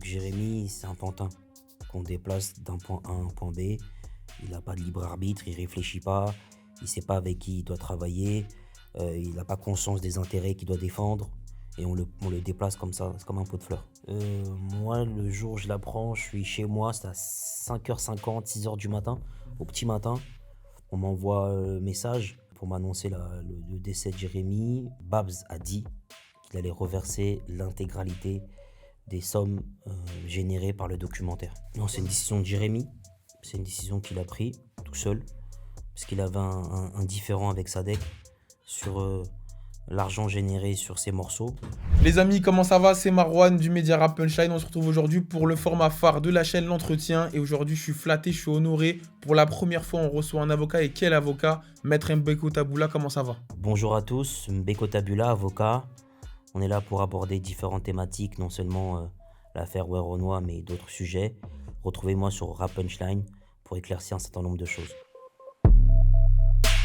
que Jérémy, c'est un pantin qu'on déplace d'un point A à un point B. Il n'a pas de libre arbitre, il réfléchit pas, il sait pas avec qui il doit travailler, il n'a pas conscience des intérêts qu'il doit défendre. Et on le déplace comme ça, c'est comme un pot de fleurs. Moi, le jour où je l'apprends, je suis chez moi, c'est à 5h50, 6h du matin, au petit matin. On m'envoie un message pour m'annoncer le décès de Jérémy. Babs a dit qu'il allait reverser l'intégralité des sommes générées par le documentaire. Non, c'est une décision de Jérémy. C'est une décision qu'il a prise tout seul. Parce qu'il avait un différend avec Sadek sur l'argent généré sur ces morceaux. Les amis, comment ça va? C'est Marwan du Média Rap Punchline. On se retrouve aujourd'hui pour le format phare de la chaîne L'Entretien. Et aujourd'hui, je suis flatté, je suis honoré. Pour la première fois, on reçoit un avocat. Et quel avocat? Maître Mbeko Taboula, comment ça va? Bonjour à tous, Mbeko Tabula, avocat. On est là pour aborder différentes thématiques, non seulement l'affaire Weronois, mais d'autres sujets. Retrouvez-moi sur Rap Punchline pour éclaircir un certain nombre de choses.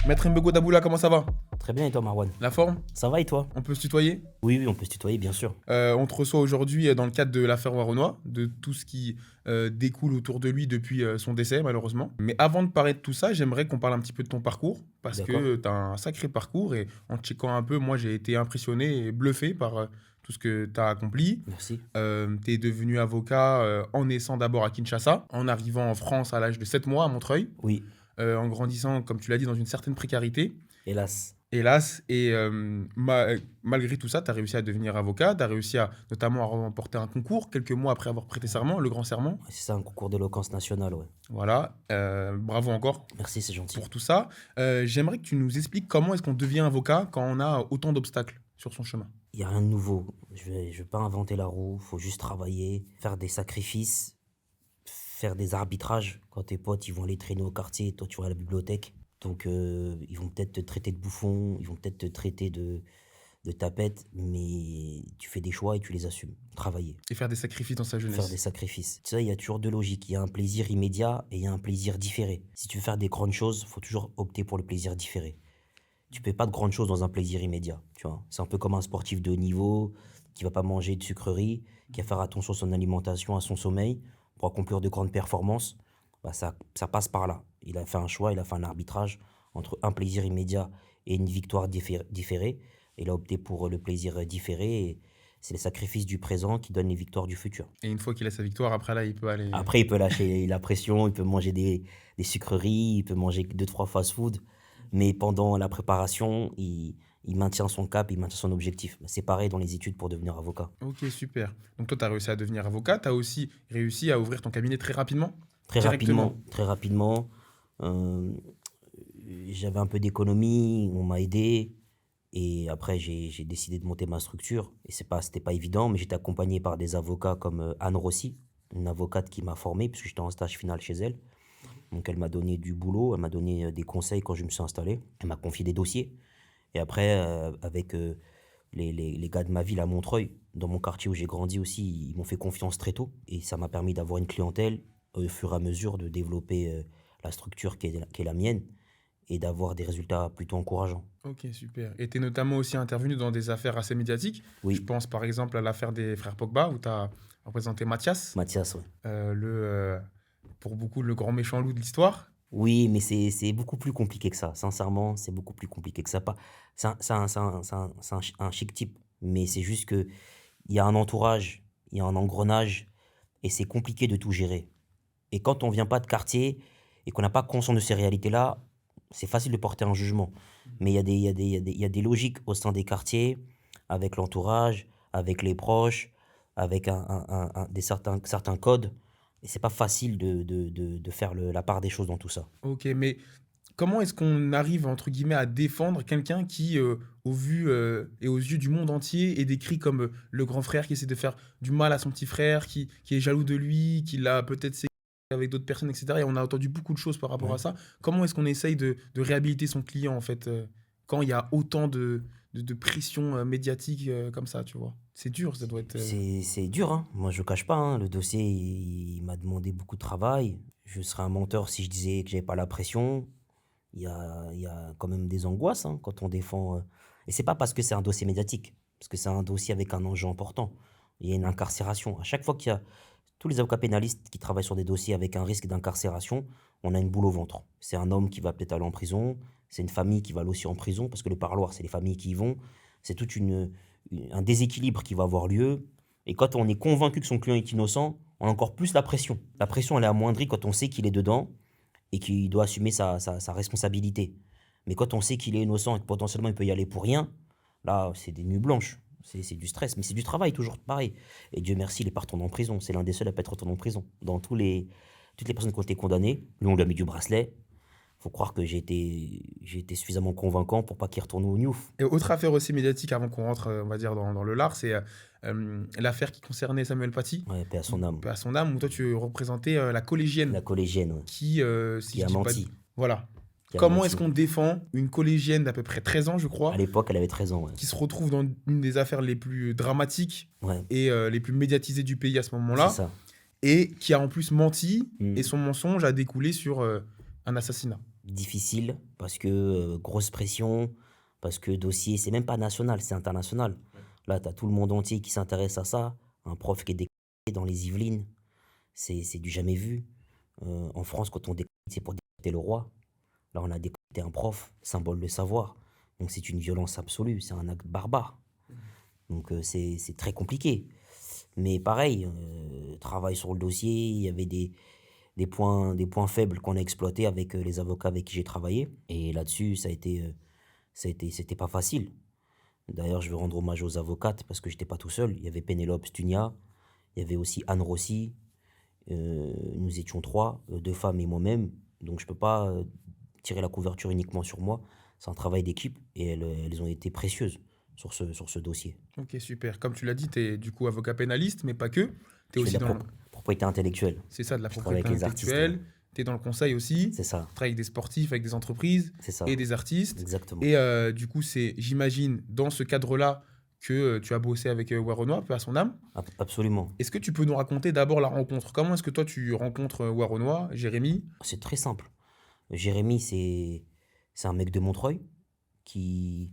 Maître Mbeko Taboula, comment ça va? Très bien, et toi, Marwan? La forme? Ça va et toi? On peut se tutoyer? Oui, on peut se tutoyer, bien sûr. On te reçoit aujourd'hui dans le cadre de l'affaire Weronois, de tout ce qui découle autour de lui depuis son décès, malheureusement. Mais avant de parler de tout ça, j'aimerais qu'on parle un petit peu de ton parcours, parce que tu as un sacré parcours. Et en checkant un peu, moi, j'ai été impressionné et bluffé par tout ce que tu as accompli. Merci. Tu es devenu avocat en naissant d'abord à Kinshasa, en arrivant en France à l'âge de 7 mois à Montreuil, Oui, en grandissant, comme tu l'as dit, dans une certaine précarité. hélas. Hélas, et malgré tout ça, tu as réussi à devenir avocat, tu as réussi notamment à remporter un concours quelques mois après avoir prêté serment, le grand serment. C'est ça, un concours d'éloquence nationale, ouais. Voilà, bravo encore Merci, c'est gentil. pour tout ça. J'aimerais que tu nous expliques comment est-ce qu'on devient avocat quand on a autant d'obstacles sur son chemin. Il n'y a rien de nouveau. Je vais pas inventer la roue, faut juste travailler, faire des sacrifices, faire des arbitrages. Quand tes potes, ils vont aller traîner au quartier, toi, tu vas à la bibliothèque. Donc, ils vont peut-être te traiter de bouffon, ils vont peut-être te traiter de tapette, mais tu fais des choix et tu les assumes. Travailler, Et faire des sacrifices dans sa faire jeunesse. des sacrifices. Tu sais, il y a toujours deux logiques. Il y a un plaisir immédiat et il y a un plaisir différé. Si tu veux faire des grandes choses, il faut toujours opter pour le plaisir différé. Tu ne fais pas de grandes choses dans un plaisir immédiat, tu vois. C'est un peu comme un sportif de haut niveau qui va pas manger de sucreries, qui va faire attention à son alimentation, à son sommeil pour accomplir de grandes performances. Bah ça passe par là. Il a fait un choix, il a fait un arbitrage entre un plaisir immédiat et une victoire différée. Il a opté pour le plaisir différé et c'est le sacrifice du présent qui donne les victoires du futur. Et une fois qu'il a sa victoire, après là, il peut aller... Après, il peut lâcher la pression, il peut manger des sucreries, il peut manger 2-3 fast-food. Mais pendant la préparation, il maintient son cap, il maintient son objectif. C'est pareil dans les études pour devenir avocat. Ok, super. Donc toi, tu as réussi à devenir avocat, tu as aussi réussi à ouvrir ton cabinet très rapidement? Très Directement. rapidement, très rapidement. euh, J'avais un peu d'économie, on m'a aidé. Et après, j'ai décidé de monter ma structure. Et c'était pas évident, mais j'étais accompagné par des avocats comme Anne Rossi, une avocate qui m'a formé, puisque j'étais en stage final chez elle. Donc elle m'a donné du boulot, elle m'a donné des conseils quand je me suis installé. Elle m'a confié des dossiers. Et après, avec les gars de ma ville à Montreuil, dans mon quartier où j'ai grandi aussi, ils m'ont fait confiance très tôt. Et ça m'a permis d'avoir une clientèle au fur et à mesure de développer la structure qui est la mienne et d'avoir des résultats plutôt encourageants. Ok, super. Et tu es notamment aussi intervenu dans des affaires assez médiatiques. Je Oui, pense par exemple à l'affaire des frères Pogba, où tu as représenté Mathias, Mathias, ouais. pour beaucoup le grand méchant loup de l'histoire. Oui, mais c'est beaucoup plus compliqué que ça. Sincèrement, c'est beaucoup plus compliqué que ça. Pas, c'est un chic type, mais c'est juste que il y a un entourage, il y a un engrenage, et c'est compliqué de tout gérer. Et quand on vient pas de quartier et qu'on n'a pas conscience de ces réalités-là, c'est facile de porter un jugement. Mais il y a des logiques au sein des quartiers, avec l'entourage, avec les proches, avec certains codes. Et c'est pas facile de faire la part des choses dans tout ça. Ok, mais comment est-ce qu'on arrive, entre guillemets, à défendre quelqu'un qui, au vu et aux yeux du monde entier, est décrit comme le grand frère qui essaie de faire du mal à son petit frère, qui est jaloux de lui, qui l'a peut-être séquestré avec d'autres personnes, etc. Et on a entendu beaucoup de choses par rapport Ouais. à ça. Comment est-ce qu'on essaye de réhabiliter son client, en fait, quand il y a autant de pression médiatique comme ça, tu vois? C'est dur, ça doit être... C'est dur, hein. Moi, je cache pas, hein. Le dossier, il m'a demandé beaucoup de travail. Je serais un menteur si je disais que j'avais pas la pression. Il y a quand même des angoisses, hein, quand on défend. Et c'est pas parce que c'est un dossier médiatique, parce que c'est un dossier avec un enjeu important. Il y a une incarcération. À chaque fois qu'il y a tous les avocats pénalistes qui travaillent sur des dossiers avec un risque d'incarcération, on a une boule au ventre. C'est un homme qui va peut-être aller en prison, c'est une famille qui va aller aussi en prison, parce que le parloir, c'est les familles qui y vont. C'est tout un déséquilibre qui va avoir lieu. Et quand on est convaincu que son client est innocent, on a encore plus la pression. La pression, elle est amoindrie quand on sait qu'il est dedans et qu'il doit assumer sa responsabilité. Mais quand on sait qu'il est innocent et que potentiellement il peut y aller pour rien, là, c'est des nuits blanches. C'est du stress, mais c'est du travail, toujours pareil. Et Dieu merci, il est pas retourné en prison. C'est l'un des seuls à pas être retourné en prison. Toutes les personnes qui ont été condamnées, lui, on lui a mis du bracelet. Faut croire que j'ai été suffisamment convaincant pour pas qu'il retourne au Newf. Et autre affaire aussi médiatique avant qu'on rentre, on va dire, dans le lard, c'est l'affaire qui concernait Samuel Paty, Ouais, paix à son âme. paix à son âme, où toi tu représentais la collégienne La collégienne, ouais, qui, si qui je a dis pas menti. Voilà. Qui a Comment est-ce menti. qu'on défend une collégienne d'à peu près 13 ans, je À crois, l'époque, elle avait 13 ans, ouais. qui se retrouve dans une des affaires les plus dramatiques Ouais, et les plus médiatisées du pays à ce c'est moment-là, ça. et qui a en plus menti, et Mm. son mensonge a découlé sur un assassinat. Difficile, parce que grosse pression, parce que dossier, c'est même pas national, c'est international. Là, tu as tout le monde entier qui s'intéresse à ça. Un prof qui est décapité dans les Yvelines, c'est du jamais vu. En France, quand on décapite, c'est pour décapiter le roi. Là, on a décapité un prof, symbole de savoir. Donc, c'est une violence absolue, c'est un acte barbare. Donc, c'est très compliqué. Mais pareil, travail sur le dossier, il y avait des points faibles qu'on a exploités avec les avocats avec qui j'ai travaillé. Et là-dessus, c'était pas facile. D'ailleurs, je veux rendre hommage aux avocates parce que j'étais pas tout seul. Il y avait Pénélope Stunia, il y avait aussi Anne Rossi. Nous étions trois, deux femmes et moi-même. Donc je peux pas tirer la couverture uniquement sur moi. C'est un travail d'équipe et elles ont été précieuses sur ce dossier. Ok, super. Comme tu l'as dit, tu es du coup avocat pénaliste, mais pas que. Tu es Je fais de aussi la dans... propriété intellectuelle. C'est ça, de la Je travaille propriété avec les artistes. Ouais. intellectuelle. Tu es dans le conseil aussi. C'est ça, Tu travailles avec des sportifs, avec des entreprises c'est ça, et des artistes. exactement. Et du coup, c'est, j'imagine, dans ce cadre-là que tu as bossé avec Waronoa, peu à son âme. Absolument. Est-ce que tu peux nous raconter d'abord la rencontre? Comment est-ce que toi, tu rencontres Waronoa, Jérémy? C'est très simple. Jérémy, c'est un mec de Montreuil qui,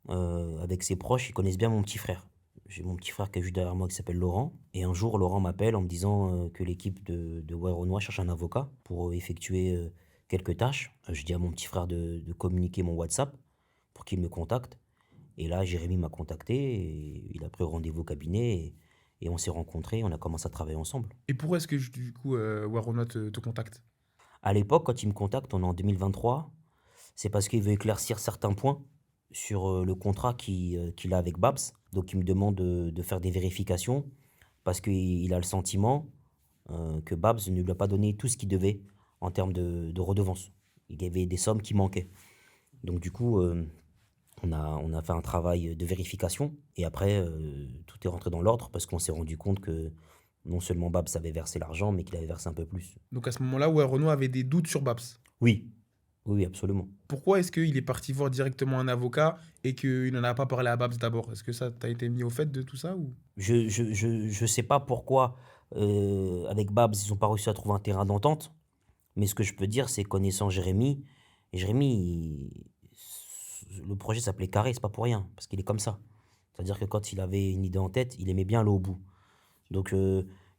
avec ses proches, ils connaissent bien mon petit frère. J'ai mon petit frère qui est juste derrière moi qui s'appelle Laurent. Et un jour, Laurent m'appelle en me disant que l'équipe de Werenoi cherche un avocat pour effectuer quelques tâches. Je dis à mon petit frère de communiquer mon WhatsApp pour qu'il me contacte. Et là, Jérémy m'a contacté, et il a pris rendez-vous au cabinet et on s'est rencontrés, on a commencé à travailler ensemble. Et pourquoi est-ce que du coup Waronoa te contacte? À l'époque, quand il me contacte, on est en 2023, c'est parce qu'il veut éclaircir certains points sur le contrat qu'il a avec Babs. Donc il me demande de faire des vérifications parce qu'il a le sentiment que Babs ne lui a pas donné tout ce qu'il devait en termes de redevances. Il y avait des sommes qui manquaient. Donc du coup, on a fait un travail de vérification et après, tout est rentré dans l'ordre parce qu'on s'est rendu compte que non seulement Babs avait versé l'argent, mais qu'il avait versé un peu plus. Donc à ce moment-là, Waronoa avait des doutes sur Babs. Oui, oui, absolument. Pourquoi est-ce qu'il est parti voir directement un avocat et qu'il n'en a pas parlé à Babs d'abord? Est-ce que ça t'a été mis au fait de tout ça ou... Je sais pas pourquoi, avec Babs, ils ont pas réussi à trouver un terrain d'entente. Mais ce que je peux dire, c'est connaissant Jérémy, et Jérémy, le projet s'appelait Carré, c'est pas pour rien, parce qu'il est comme ça. C'est-à-dire que quand il avait une idée en tête, il aimait bien aller au bout. Donc,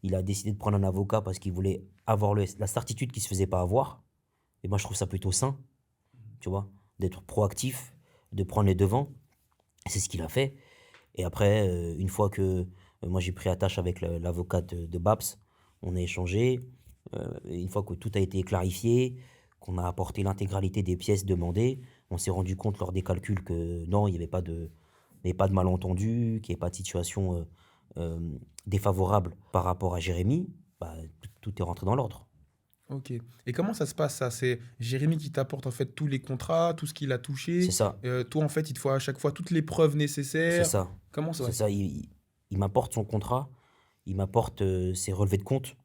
il a décidé de prendre un avocat parce qu'il voulait avoir la certitude qu'il se faisait pas avoir. Et moi, je trouve ça plutôt sain, tu vois, d'être proactif, de prendre les devants. C'est ce qu'il a fait. Et après, une fois que moi j'ai pris attache avec l'avocat de Babs, on a échangé. Une fois que tout a été clarifié, qu'on a apporté l'intégralité des pièces demandées, on s'est rendu compte lors des calculs que non, il n'y avait pas de malentendu, qu'il n'y avait pas de situation défavorable par rapport à Jérémy. Bah, tout est rentré dans l'ordre. Ok. Et comment ça se passe ça? C'est Jérémy qui t'apporte en fait tous les contrats, tout ce qu'il a C'est touché. ça, Toi en fait, il te faut à chaque fois toutes les preuves c'est nécessaires. ça, Comment ça? c'est ça. Il m'apporte son contrat, il m'apporte ses relevés de compte.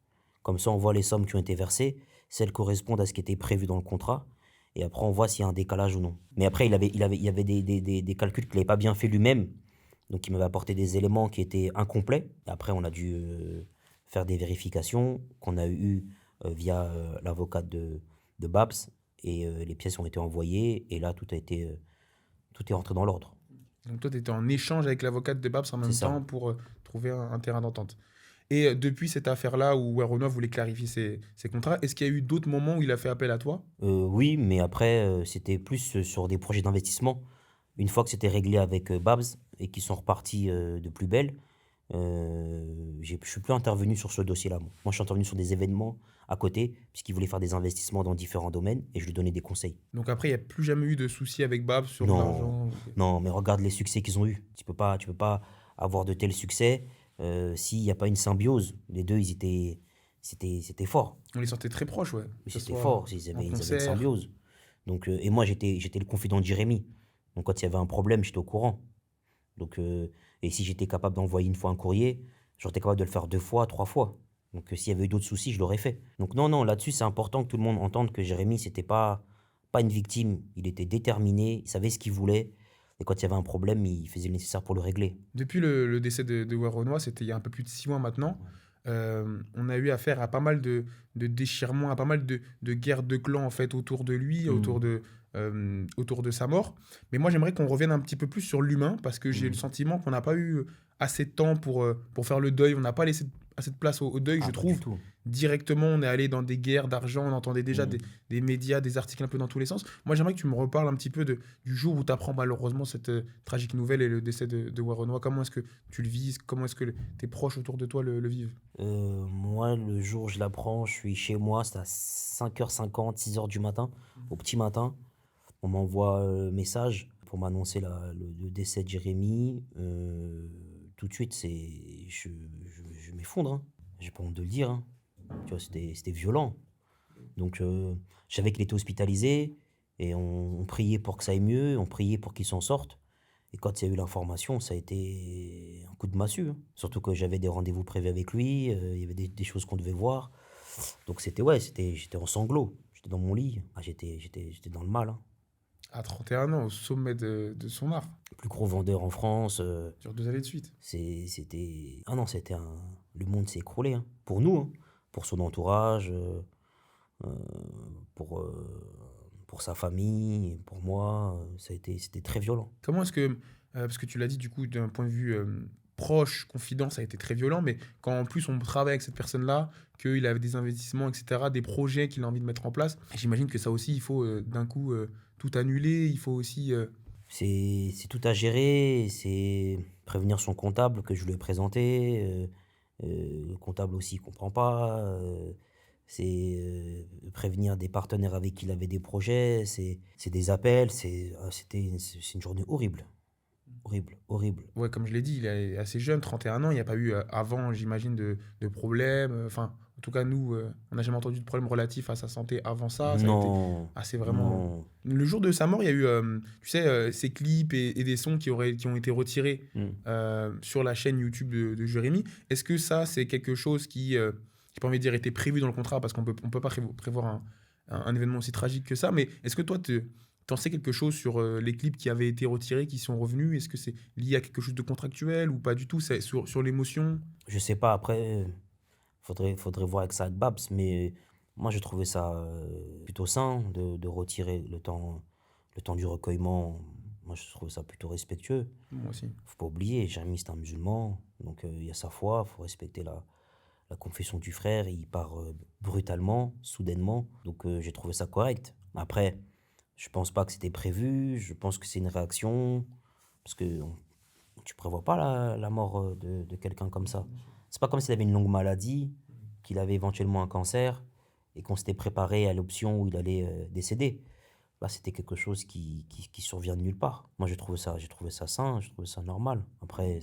Comme ça, on voit les sommes qui ont été versées, si elles correspondent à ce qui était prévu dans le contrat. Et après, on voit s'il y a un décalage ou non. Mais après, il y avait des calculs qu'il n'avait pas bien fait lui-même. Donc, il m'avait apporté des éléments qui étaient incomplets. Et après, on a dû faire des vérifications qu'on a eues via l'avocat de Babs. Et les pièces ont été envoyées. Et là, tout est rentré dans l'ordre. Donc toi, tu étais en échange avec l'avocate de Babs en C'est même ça. temps pour trouver un terrain d'entente. Et depuis cette affaire-là où Renoir voulait clarifier ses contrats, est-ce qu'il y a eu d'autres moments où il a fait appel à toi? Oui, mais après, c'était plus sur des projets d'investissement. Une fois que c'était réglé avec Babs et qu'ils sont repartis de plus belle, je suis plus intervenu sur ce dossier-là. Moi, je suis intervenu sur des événements à côté, puisqu'il voulait faire des investissements dans différents domaines et je lui donnais des conseils. Donc après, il n'y a plus jamais eu de soucis avec Babs sur de Non, l'argent. Ok. non, mais regarde les succès qu'ils ont eus. Tu peux pas avoir de tels succès s'il n'y a pas une symbiose. Les deux, c'était fort. On les sentait très proches, ouais. Mais Que ce c'était soit fort, en ils avaient une concert. symbiose. Donc, et moi, j'étais le confident de Jérémy. Donc, quand il y avait un problème, j'étais au courant. Donc, et si j'étais capable d'envoyer une fois un courrier, j'aurais été capable de le faire 2 fois, 3 fois. Donc, s'il y avait eu d'autres soucis, je l'aurais fait. Donc, non, non, là-dessus, c'est important que tout le monde entende que Jérémy, c'était pas une victime. Il était déterminé, il savait ce qu'il voulait. Et quand il y avait un problème, il faisait le nécessaire pour le régler. Depuis le décès de Renoir, c'était il y a un peu plus de 6 mois maintenant. On a eu affaire à pas mal de déchirements, à pas mal de guerres de clans en fait autour de lui, Mm. autour de sa mort. Mais moi, j'aimerais qu'on revienne un petit peu plus sur l'humain parce que j'ai le Mm. sentiment qu'on n'a pas eu assez de temps pour faire le deuil. On n'a pas laissé assez de place au deuil, Ah, je pas du trouve. tout. Directement, on est allé dans des guerres d'argent, on entendait déjà Mm. des médias, des articles un peu dans tous les sens. Moi, j'aimerais que tu me reparles un petit peu du jour où tu apprends malheureusement cette tragique nouvelle et le décès de Renoir. Comment est-ce que tu le vis? Comment est-ce que tes proches autour de toi le vivent? Moi, le jour où je l'apprends, je suis chez moi, c'est à 5h50, 6h du matin, au petit matin. On m'envoie un message pour m'annoncer le décès de Jérémy. Tout de suite, je m'effondre, hein. J'ai pas honte de le dire, hein. Tu vois, c'était violent. Donc, je savais qu'il était hospitalisé et on priait pour que ça aille mieux, on priait pour qu'il s'en sorte. Et quand il y a eu l'information, ça a été un coup de massue, hein. Surtout que j'avais des rendez-vous prévus avec lui, il y avait des choses qu'on devait voir. Donc, j'étais en sanglots. J'étais dans mon lit. Ah, j'étais dans le mal, hein. À 31 ans, au sommet de son art, Le plus gros vendeur en France. sur 2 années de suite. C'était. Ah non, le monde s'est écroulé, hein. Pour nous, hein. Pour son entourage, euh, pour sa famille, pour moi, c'était très violent. Comment est-ce que, parce que tu l'as dit du coup d'un point de vue proche, confident, ça a été très violent, mais quand en plus on travaille avec cette personne-là, qu'il avait des investissements, etc., des projets qu'il a envie de mettre en place, j'imagine que ça aussi, il faut d'un coup tout annuler, il faut aussi... C'est tout à gérer, c'est prévenir son comptable que je lui ai présenté. Le comptable aussi comprend pas. C'est prévenir des partenaires avec qui il avait des projets. C'est des appels. C'est une journée horrible. Horrible, horrible. Ouais, comme je l'ai dit, il est assez jeune, 31 ans, il n'y a pas eu avant, j'imagine, de problème. Enfin, en tout cas, nous, on n'a jamais entendu de problème relatif à sa santé avant ça. Ça a été Non, assez vraiment. non. Le jour de sa mort, il y a eu, tu sais, ces clips et des sons qui ont été retirés Mm. sur la chaîne YouTube de Jérémy. Est-ce que ça, c'est quelque chose qui, j'ai pas envie de dire, était prévu dans le contrat parce on peut pas prévoir un événement aussi tragique que ça, mais est-ce que toi, t'en sais quelque chose sur les clips qui avaient été retirés, qui sont revenus? Est-ce que c'est lié à quelque chose de contractuel ou pas du tout? C'est sur l'émotion? Je sais pas, après, faudrait voir avec ça avec Babs, mais moi j'ai trouvé ça plutôt sain de retirer le temps du recueillement. Moi je trouve ça plutôt respectueux. Moi aussi. Faut pas oublier, Jérémy c'est un musulman, donc il y a sa foi, faut respecter la confession du frère, il part brutalement, soudainement, donc j'ai trouvé ça correct. Après, je pense pas que c'était prévu, je pense que c'est une réaction, parce que tu prévois pas la mort de quelqu'un comme ça. C'est pas comme s'il avait une longue maladie, qu'il avait éventuellement un cancer, et qu'on s'était préparé à l'option où il allait décéder. Là, c'était quelque chose qui survient de nulle part. Moi, j'ai trouvé ça sain, j'ai trouvé ça normal. Après,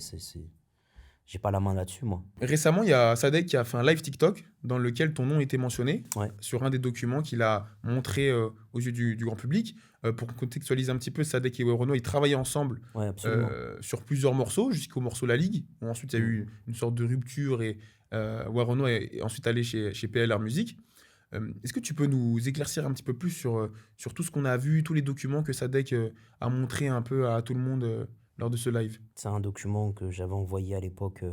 j'ai pas la main là-dessus, moi. Récemment, il y a Sadek qui a fait un live TikTok dans lequel ton nom était mentionné Ouais, sur un des documents qu'il a montré aux yeux du grand public. Pour contextualiser un petit peu, Sadek et Renoir, ils travaillaient ensemble ouais, absolument. sur plusieurs morceaux, jusqu'au morceau La Ligue, où ensuite il y a Mm. eu une sorte de rupture et Renoir est ensuite allé chez PLR Music. Est-ce que tu peux nous éclaircir un petit peu plus sur tout ce qu'on a vu, tous les documents que Sadek a montré un peu à tout le monde lors de ce live? C'est un document que j'avais envoyé à l'époque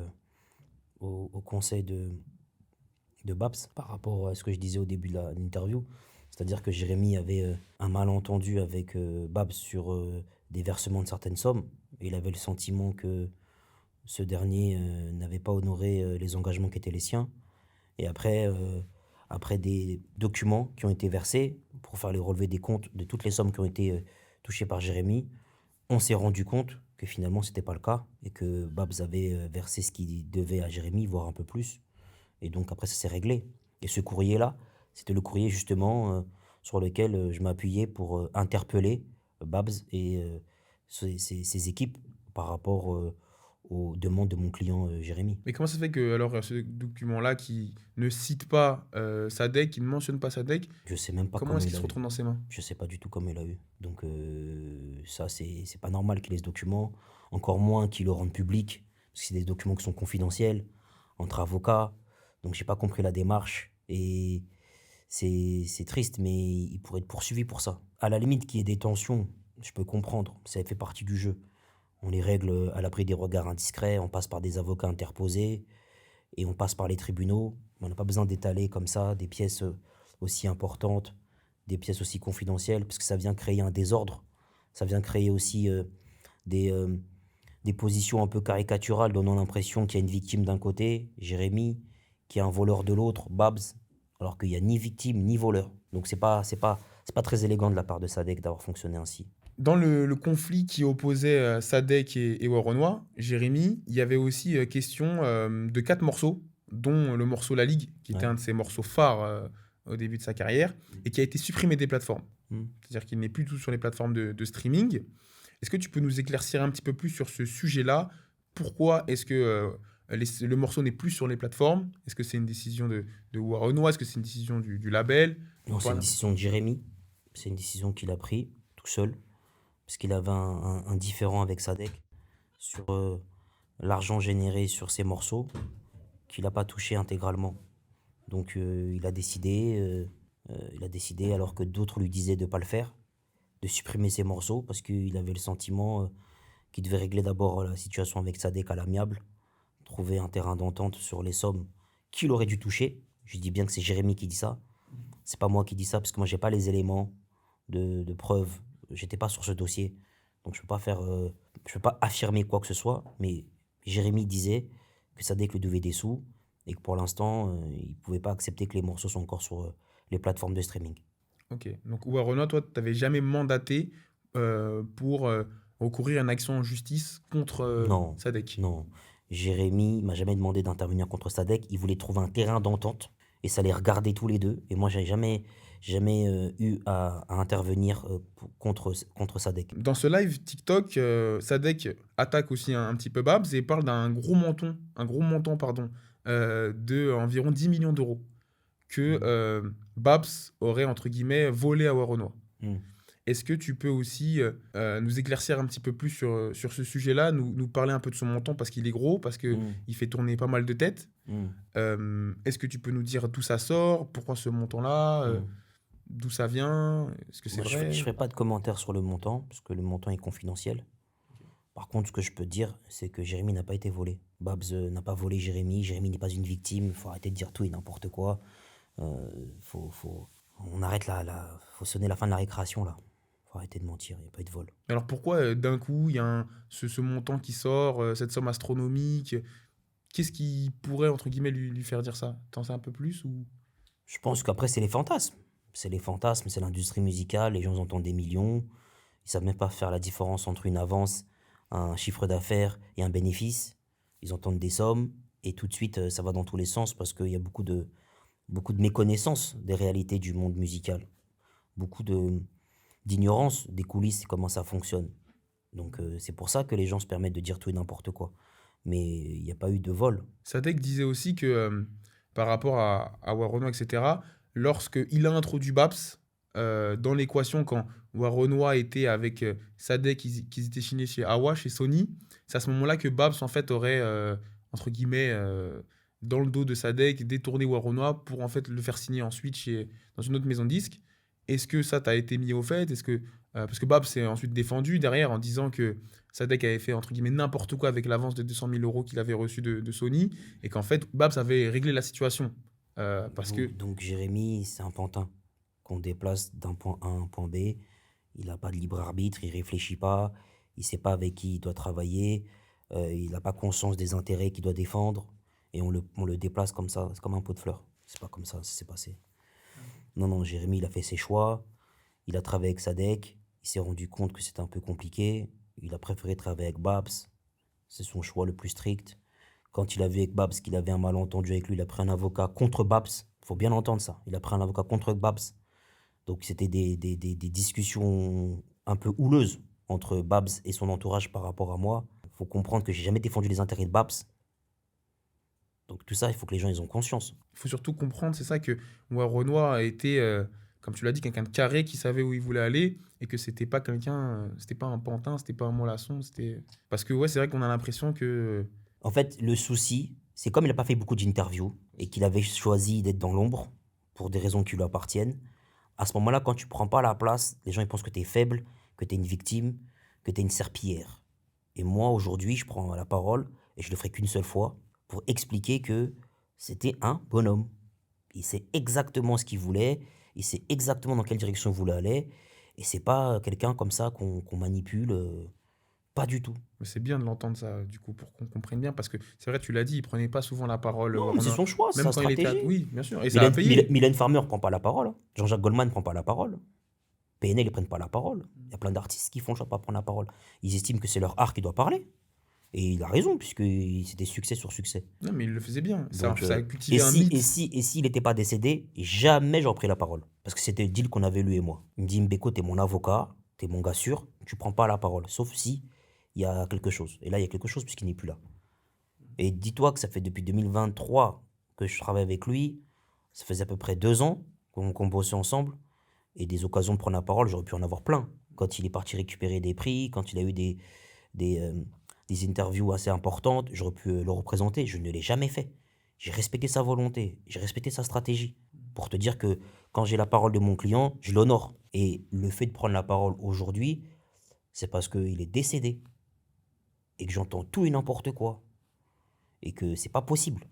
au conseil de Babs par rapport à ce que je disais au début de l'interview. C'est-à-dire que Jérémy avait un malentendu avec Babs sur des versements de certaines sommes. et il avait le sentiment que ce dernier n'avait pas honoré les engagements qui étaient les siens. Et après des documents qui ont été versés pour faire les relevés des comptes de toutes les sommes qui ont été touchées par Jérémy, on s'est rendu compte que finalement c'était pas le cas et que Babs avait versé ce qu'il devait à Jérémy, voire un peu plus. Et donc après ça s'est réglé. Et ce courrier-là, c'était le courrier justement sur lequel je m'appuyais pour interpeller Babs et ses équipes par rapport aux demandes de mon client Jérémy. Mais comment ça se fait que alors ce document-là qui ne cite pas Sadek, qui ne mentionne pas Sadek, Je sais même pas comment comment est-ce il qu'il se a eu. retrouve dans ses mains? Je sais pas du tout comment il a eu. Donc ça, c'est pas normal qu'il ait ce document. Encore moins qu'il le rende public. Parce que c'est des documents qui sont confidentiels, entre avocats. Donc j'ai pas compris la démarche. Et c'est triste, mais il pourrait être poursuivi pour ça. À la limite qu'il y ait des tensions, je peux comprendre. Ça fait partie du jeu. On les règle à l'abri des regards indiscrets, on passe par des avocats interposés et on passe par les tribunaux. On n'a pas besoin d'étaler comme ça des pièces aussi importantes, des pièces aussi confidentielles, parce que ça vient créer un désordre. Ça vient créer aussi des, euh, des positions un peu caricaturales, donnant l'impression qu'il y a une victime d'un côté, Jérémy, qu'il y a un voleur de l'autre, Babs, alors qu'il n'y a ni victime ni voleur. Donc c'est pas très élégant de la part de Sadek d'avoir fonctionné ainsi. Dans le conflit qui opposait Sadek et Waronois, Jérémy, il y avait aussi question de 4 morceaux, dont le morceau La Ligue, qui était Ouais. un de ses morceaux phares au début de sa carrière, et qui a été supprimé des plateformes. Mm. C'est-à-dire qu'il n'est plus tout sur les plateformes de streaming. Est-ce que tu peux nous éclaircir un petit peu plus sur ce sujet-là? Pourquoi est-ce que le morceau n'est plus sur les plateformes? Est-ce que c'est une décision de Waronois? Est-ce que c'est une décision du label? Non, c'est une Voilà. décision de Jérémy. C'est une décision qu'il a prise tout seul, parce qu'il avait un différend avec Sadek sur l'argent généré sur ses morceaux qu'il n'a pas touché intégralement. Donc il a décidé alors que d'autres lui disaient de ne pas le faire, de supprimer ses morceaux parce qu'il avait le sentiment qu'il devait régler d'abord la situation avec Sadek à l'amiable, trouver un terrain d'entente sur les sommes qu'il aurait dû toucher. Je dis bien que c'est Jérémy qui dit ça. C'est pas moi qui dis ça parce que moi j'ai pas les éléments de preuve. J'étais pas sur ce dossier. Donc je peux pas affirmer quoi que ce soit, mais Jérémy disait que Sadek lui devait des sous et que pour l'instant, il pouvait pas accepter que les morceaux soient encore sur les plateformes de streaming. Ok. Donc Waronois, toi, tu n'avais jamais mandaté pour recourir à une action en justice contre Non, Sadek. non. Jérémy m'a jamais demandé d'intervenir contre Sadek. Il voulait trouver un terrain d'entente et ça les regardait tous les deux. Et moi, j'ai jamais eu à intervenir contre Sadek. Dans ce live TikTok, Sadek attaque aussi un petit peu Babs et parle d'un gros montant, pardon, de environ 10 millions d'euros que Babs aurait, entre guillemets, volé à Waronois. Hmm. Est-ce que tu peux aussi nous éclaircir un petit peu plus sur ce sujet-là, nous parler un peu de son montant parce qu'il est gros, parce qu'il Hmm. fait tourner pas mal de têtes. Est-ce que tu peux nous dire d'où ça sort, pourquoi ce montant-là, Hmm. d'où ça vient, est-ce que c'est Moi, vrai? je ferai pas de commentaires sur le montant, parce que le montant est confidentiel. Par contre, ce que je peux dire, c'est que Jérémy n'a pas été volé. Babs n'a pas volé Jérémy. Jérémy n'est pas une victime. Il faut arrêter de dire tout et n'importe quoi. On arrête faut sonner la fin de la récréation là. Faut arrêter de mentir. Il n'y a pas eu de vol. Alors pourquoi d'un coup il y a ce montant qui sort, cette somme astronomique? Qu'est-ce qui pourrait, entre guillemets, lui faire dire ça? T'en sais un peu plus ou... Je pense qu'après, c'est les fantasmes. C'est les fantasmes, c'est l'industrie musicale. Les gens entendent des millions. Ils savent même pas faire la différence entre une avance, un chiffre d'affaires et un bénéfice. Ils entendent des sommes et tout de suite, ça va dans tous les sens parce qu'il y a beaucoup de méconnaissance des réalités du monde musical. Beaucoup d'ignorance des coulisses et comment ça fonctionne. Donc c'est pour ça que les gens se permettent de dire tout et n'importe quoi. Mais il n'y a pas eu de vol. Sadek disait aussi que par rapport à Waronois, etc., lorsqu'il a introduit Babs dans l'équation, quand Waronois était avec Sadek, qu'ils étaient signés chez Awa, chez Sony, c'est à ce moment-là que Babs, en fait, aurait, entre guillemets, dans le dos de Sadek, détourné Waronois pour, en fait, le faire signer ensuite dans une autre maison de disques. Est-ce que ça t'a été mis au fait? Parce que Babs s'est ensuite défendu derrière en disant que Sadek avait fait entre guillemets n'importe quoi avec l'avance de 200 000 euros qu'il avait reçu de Sony et qu'en fait Babs avait réglé la situation. Parce que Donc Jérémy, c'est un pantin qu'on déplace d'un point A à un point B. Il n'a pas de libre arbitre, il réfléchit pas, il sait pas avec qui il doit travailler, il n'a pas conscience des intérêts qu'il doit défendre, et on le déplace comme ça, c'est comme un pot de fleurs. C'est pas comme ça s'est passé. Non, non, Jérémy, il a fait ses choix, il a travaillé avec Sadek, il s'est rendu compte que c'était un peu compliqué, il a préféré travailler avec Babs, c'est son choix le plus strict. Quand il a vu avec Babs qu'il avait un malentendu avec lui, il a pris un avocat contre Babs, faut bien entendre ça, il a pris un avocat contre Babs. Donc c'était des discussions un peu houleuses entre Babs et son entourage par rapport à moi. Il faut comprendre que j'ai jamais défendu les intérêts de Babs. Donc tout ça, il faut que les gens ils ont conscience. Il faut surtout comprendre, c'est ça, que Renoir a été, comme tu l'as dit, quelqu'un de carré qui savait où il voulait aller et que c'était pas quelqu'un, c'était pas un pantin, c'était pas un mollasson, c'était. Parce que ouais, c'est vrai qu'on a l'impression que. En fait, le souci, c'est comme il n'a pas fait beaucoup d'interviews et qu'il avait choisi d'être dans l'ombre pour des raisons qui lui appartiennent. À ce moment-là, quand tu prends pas la place, les gens ils pensent que tu es faible, que tu es une victime, que tu es une serpillière. Et moi, aujourd'hui, je prends la parole, et je le ferai qu'une seule fois, pour expliquer que c'était un bonhomme. Il sait exactement ce qu'il voulait, il sait exactement dans quelle direction il voulait aller, et c'est pas quelqu'un comme ça qu'on manipule, pas du tout. Mais c'est bien de l'entendre ça, du coup, pour qu'on comprenne bien. Parce que c'est vrai, tu l'as dit, il prenait pas souvent la parole, Non, mais c'est Renoir. son choix, c'est Même sa quand il était. stratégie. Oui, bien sûr. Et ça a payé. Mylène Farmer prend pas la parole, hein. Jean-Jacques Goldman prend pas la parole. PNL, ils prennent pas la parole. Il y a plein d'artistes qui font le choix de pas prendre la parole. Ils estiment que c'est leur art qui doit parler. Et il a raison, puisque c'était succès sur succès. Non, mais il le faisait bien. Donc, Ça a et cultivé un si, mythe. et s'il n'était pas décédé, jamais j'aurais pris la parole. Parce que c'était le deal qu'on avait lui et moi. Il me dit, Mbeko, t'es mon avocat, t'es mon gars sûr, tu prends pas la parole. Sauf si il y a quelque chose. Et là, il y a quelque chose puisqu'il n'est plus là. Et dis-toi que ça fait depuis 2023 que je travaille avec lui. Ça faisait à peu près 2 ans qu'on bossait ensemble. Et des occasions de prendre la parole, j'aurais pu en avoir plein. Quand il est parti récupérer des prix, quand il a eu des interviews assez importantes, j'aurais pu le représenter. Je ne l'ai jamais fait. J'ai respecté sa volonté, j'ai respecté sa stratégie. Pour te dire que quand j'ai la parole de mon client, je l'honore. Et le fait de prendre la parole aujourd'hui, c'est parce qu'il est décédé. Et que j'entends tout et n'importe quoi. Et que c'est pas possible.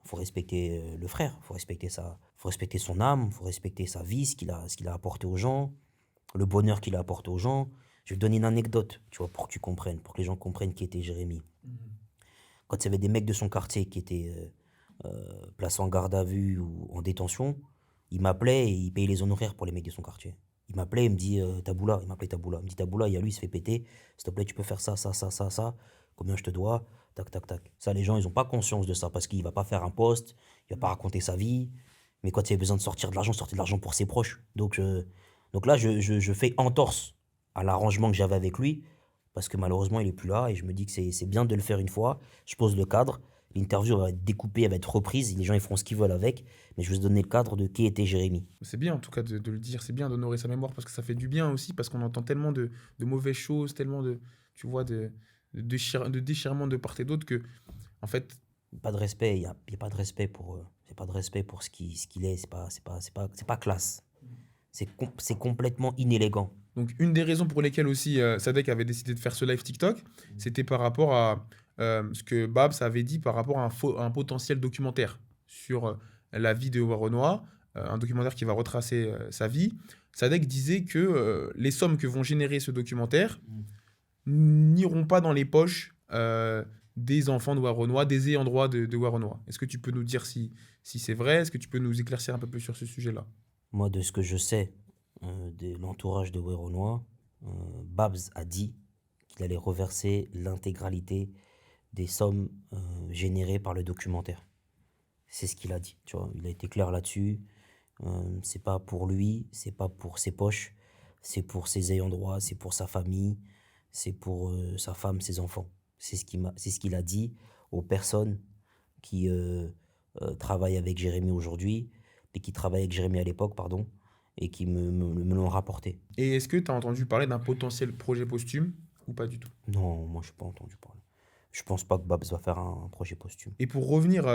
Il faut respecter le frère, il faut respecter son âme, il faut respecter sa vie, ce qu'il a apporté aux gens, le bonheur qu'il a apporté aux gens. Je vais te donner une anecdote, tu vois, pour que tu comprennes, pour que les gens comprennent qui était Jérémy. Quand il y avait des mecs de son quartier qui étaient placés en garde à vue ou en détention, il m'appelait et il payait les honoraires pour les mecs de son quartier. Il m'appelait, il me dit Taboula, il m'appelait Taboula. Il me dit Taboula, il y a lui, il se fait péter, s'il te plaît, tu peux faire ça, ça, ça, ça, ça. Combien je te dois? Tac, tac, tac. Ça, les gens, ils n'ont pas conscience de ça parce qu'il va pas faire un post, il va pas raconter sa vie. Mais quand il y a besoin de sortir de l'argent, sortir de l'argent pour ses proches. Donc là, je fais entorse à l'arrangement que j'avais avec lui parce que malheureusement, il est plus là et je me dis que c'est bien de le faire une fois. Je pose le cadre. L'interview va être découpée, elle va être reprise. Les gens, ils feront ce qu'ils veulent avec. Mais je vais te donner le cadre de qui était Jérémy. C'est bien, en tout cas, de le dire. C'est bien d'honorer sa mémoire parce que ça fait du bien aussi. Parce qu'on entend tellement de mauvaises choses, tellement de. Tu vois, de déchirement de part et d'autre que. En fait. Pas de respect, il y a pas de respect pour c'est pas de respect pour ce qu'il est, c'est pas classe. C'est complètement inélégant. Donc, une des raisons pour lesquelles aussi Sadek avait décidé de faire ce live TikTok, c'était par rapport à ce que Babs avait dit par rapport à un potentiel documentaire sur la vie de Renoir, un documentaire qui va retracer sa vie. Sadek disait que les sommes que vont générer ce documentaire n'iront pas dans les poches des enfants de Renoir, des ayants droit de Renoir. Est-ce que tu peux nous dire si c'est vrai? Est-ce que tu peux nous éclaircir un peu plus sur ce sujet-là? Moi, de ce que je sais de l'entourage de Renoir, Babs a dit qu'il allait reverser l'intégralité des sommes générées par le documentaire. C'est ce qu'il a dit, tu vois. Il a été clair là-dessus. C'est pas pour lui, c'est pas pour ses poches, c'est pour ses ayants droit, c'est pour sa famille, c'est pour sa femme, ses enfants. C'est ce qu'il a dit aux personnes qui travaillent avec Jérémy aujourd'hui et qui travaillaient avec Jérémy à l'époque, pardon, et qui me l'ont rapporté. Et est-ce que tu as entendu parler d'un potentiel projet posthume ou pas du tout? Non, moi je n'ai pas entendu parler. Je pense pas que Babs va faire un projet posthume. Et pour revenir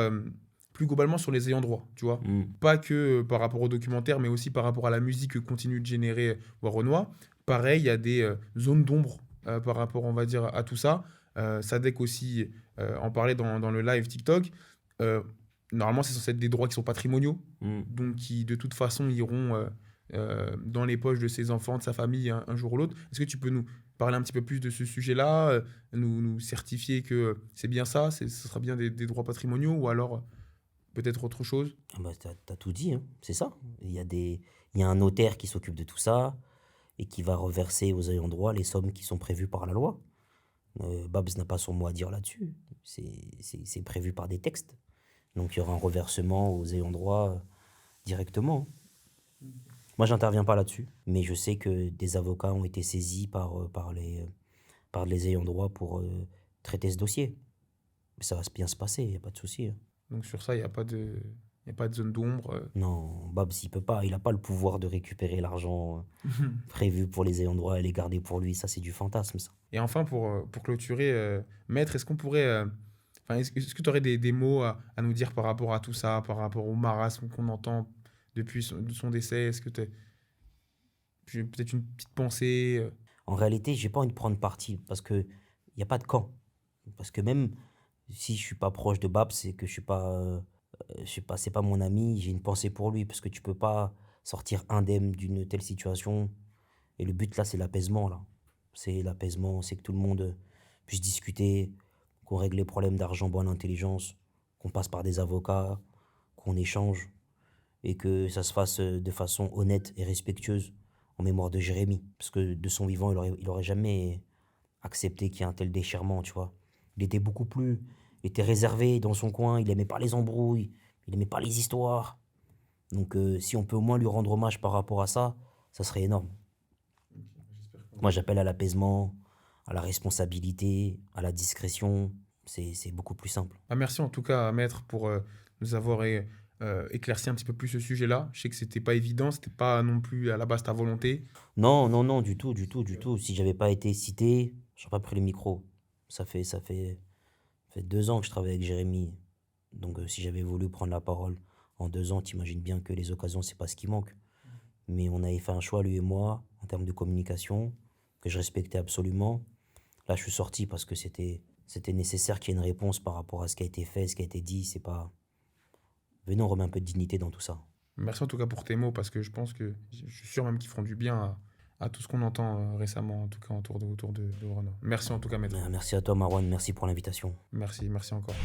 plus globalement sur les ayants droit, tu vois, pas que par rapport au documentaire, mais aussi par rapport à la musique que continue de générer Renoir, pareil, il y a des zones d'ombre par rapport, on va dire, à tout ça. Sadek aussi en parlait dans le live TikTok. Normalement, c'est censé être des droits qui sont patrimoniaux, donc qui de toute façon iront dans les poches de ses enfants, de sa famille un jour ou l'autre. Est-ce que tu peux nous parler un petit peu plus de ce sujet-là, nous certifier que c'est bien ça, ce sera bien des droits patrimoniaux ou alors peut-être autre chose? Ah bah, t'as tout dit, hein, c'est ça. Il y a un notaire qui s'occupe de tout ça et qui va reverser aux ayants droit les sommes qui sont prévues par la loi. Babs n'a pas son mot à dire là-dessus. C'est prévu par des textes. Donc il y aura un reversement aux ayants droit directement. Moi, j'interviens pas là-dessus, mais je sais que des avocats ont été saisis par les ayants droit pour traiter ce dossier. Ça va bien se passer, il n'y a pas de souci, hein. Donc sur ça, il y a pas de zone d'ombre. Non, Babs, il peut pas, il n'a pas le pouvoir de récupérer l'argent prévu pour les ayants droit et les garder pour lui. Ça, c'est du fantasme, ça. Et enfin, pour clôturer, Maître, est-ce qu'on pourrait... enfin, est-ce que tu aurais des mots à nous dire par rapport à tout ça, par rapport au marasme qu'on entend depuis son décès? Est-ce que tu as peut-être une petite pensée? En réalité, j'ai pas envie de prendre parti parce que il n'y a pas de camp. Parce que même si je suis pas proche de Babs, c'est que je suis pas, c'est pas mon ami, j'ai une pensée pour lui parce que tu peux pas sortir indemne d'une telle situation. Et le but là, c'est l'apaisement là. C'est l'apaisement, c'est que tout le monde puisse discuter, qu'on règle les problèmes d'argent, bonne intelligence, qu'on passe par des avocats, qu'on échange et que ça se fasse de façon honnête et respectueuse en mémoire de Jérémy. Parce que de son vivant, il aurait jamais accepté qu'il y ait un tel déchirement, tu vois. Il était réservé dans son coin, il aimait pas les embrouilles, il aimait pas les histoires. Donc si on peut au moins lui rendre hommage par rapport à ça, ça serait énorme. Moi, j'appelle à l'apaisement, à la responsabilité, à la discrétion. C'est beaucoup plus simple. Ah, merci en tout cas, Maître, pour nous avoir éclairci un petit peu plus ce sujet-là. Je sais que c'était pas évident, c'était pas non plus à la base ta volonté. Non, non, non, du tout, du tout, du tout. Si j'avais pas été cité, j'aurais pas pris le micro. Ça fait 2 ans que je travaille avec Jérémy. Donc si j'avais voulu prendre la parole en 2 ans, t'imagines bien que les occasions, c'est pas ce qui manque. Mais on avait fait un choix, lui et moi, en termes de communication, que je respectais absolument. Là, je suis sorti parce que c'était nécessaire qu'il y ait une réponse par rapport à ce qui a été fait, ce qui a été dit. C'est pas. Venez, on remet un peu de dignité dans tout ça. Merci en tout cas pour tes mots, parce que je pense que je suis sûr même qu'ils feront du bien à tout ce qu'on entend récemment, en tout cas autour de Renaud. Merci en tout cas, Maître. Merci à toi, Marwan. Merci pour l'invitation. Merci, merci encore.